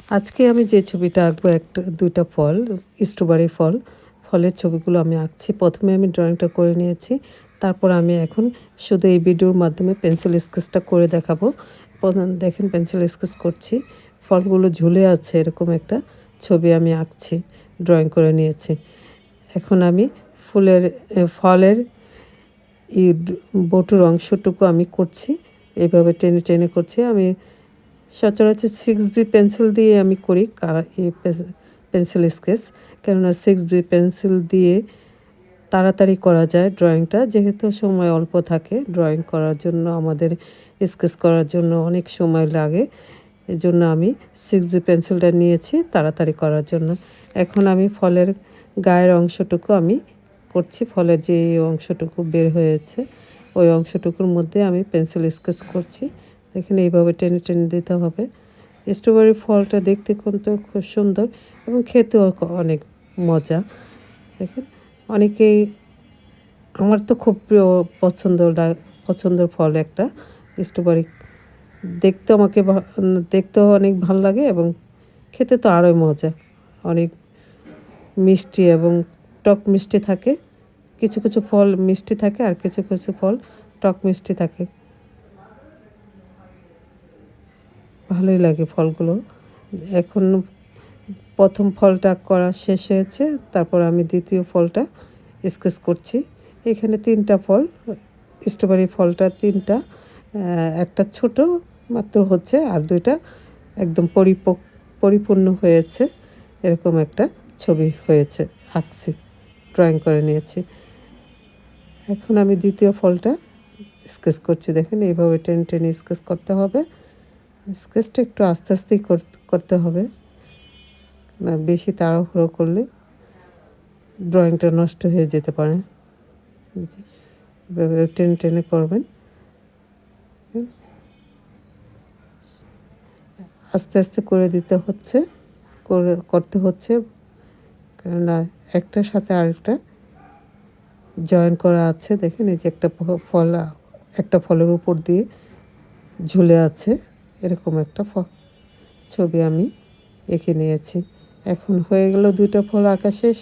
আজকে আমি যে ছবিটা আঁকবো একটা দুইটা ফল, স্ট্রবেরি ফল। ফলের ছবিগুলো আমি আঁকছি। প্রথমে আমি ড্রয়িংটা করে নিয়েছি। তারপর আমি এখন শুধু এই ভিডিওর মাধ্যমে পেন্সিল স্কেচটা করে দেখাবো। দেখেন পেন্সিল স্কেচ করছি। ফলগুলো ঝুলে আছে এরকম একটা ছবি আমি আঁকছি, ড্রয়িং করে নিয়েছি। এখন আমি ফলের বটুর অংশটুকু আমি করছি। এভাবে টেনে টেনে করছি। আমি সচরাচর 6B পেন্সিল দিয়ে আমি করি এই পেন্সিল স্কেচ। কেননা 6B পেন্সিল দিয়ে তাড়াতাড়ি করা যায় ড্রয়িংটা। যেহেতু সময় অল্প থাকে, ড্রয়িং করার জন্য আমাদের স্কেচ করার জন্য অনেক সময় লাগে। এজন্য আমি 6B পেন্সিলটা নিয়েছি তাড়াতাড়ি করার জন্য। এখন আমি ফলের গায়ের অংশটুকু আমি করছি। ফলের যে অংশটুকু বের হয়েছে ওই অংশটুকুর মধ্যে আমি পেন্সিল স্কেচ করছি। দেখেন এইভাবে টেনে টেনে দিতে হবে। স্ট্রবেরি ফলটা দেখতে কিন্তু খুব সুন্দর এবং খেতেও অনেক মজা। দেখেন অনেকেই, আমার তো খুব প্রিয় পছন্দের ফল একটা স্ট্রবেরি। দেখতেও অনেক ভালো লাগে এবং খেতে তো আরোই মজা। অনেক মিষ্টি এবং টক মিষ্টি থাকে। কিছু কিছু ফল মিষ্টি থাকে আর কিছু কিছু ফল টক মিষ্টি থাকে। ভালোই লাগে ফলগুলো। এখন প্রথম ফলটা করা শেষ হয়েছে, তারপর আমি দ্বিতীয় ফলটা স্কেচ করছি। এখানে 3টা ফল, স্ট্রবেরি ফলটা 3টা, একটা ছোট মাত্র হচ্ছে আর 2টা একদম পরিপূর্ণ হয়েছে। এরকম একটা ছবি হয়েছে, আঁকছি, ড্রয়িং করে নিয়েছি। এখন আমি দ্বিতীয় ফলটা স্কেচ করছি। দেখেন এইভাবে টেনে টেনে স্কেচ করতে হবে। স্কেচটা একটু আস্তে আস্তেই করতে হবে, না বেশি তাড়াহুড়ো করলে ড্রয়িংটা নষ্ট হয়ে যেতে পারে। এভাবে টেনে টেনে করবেন। আস্তে আস্তে করে দিতে হচ্ছে, করতে হচ্ছে, কেননা একটার সাথে আরেকটা জয়েন করা আছে। দেখেন এই যে একটা ফলের উপর দিয়ে ঝুলে আছে এরকম একটা ছবি আমি এঁকে নিয়েছি। এখন হয়ে গেল 2টা ফল আঁকা শেষ।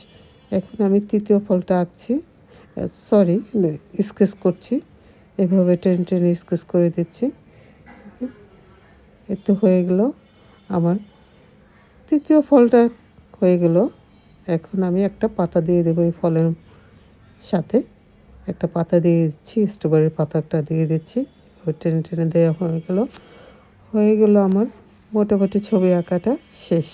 এখন আমি তৃতীয় ফলটা আঁকছি, স্কেচ করছি। এভাবে টেনে টেনে স্কেচ করে দিচ্ছি। এ তো হয়ে গেল আমার তৃতীয় ফলটা হয়ে গেল। এখন আমি একটা পাতা দিয়ে দেবো এই ফলের সাথে। একটা পাতা দিয়ে দিচ্ছি, স্ট্রবেরির পাতাটা দিয়ে দিচ্ছি। ওই টেনে টেনে দেওয়া হয়ে গেল আমার মোটামুটি ছবি আঁকাটা শেষ।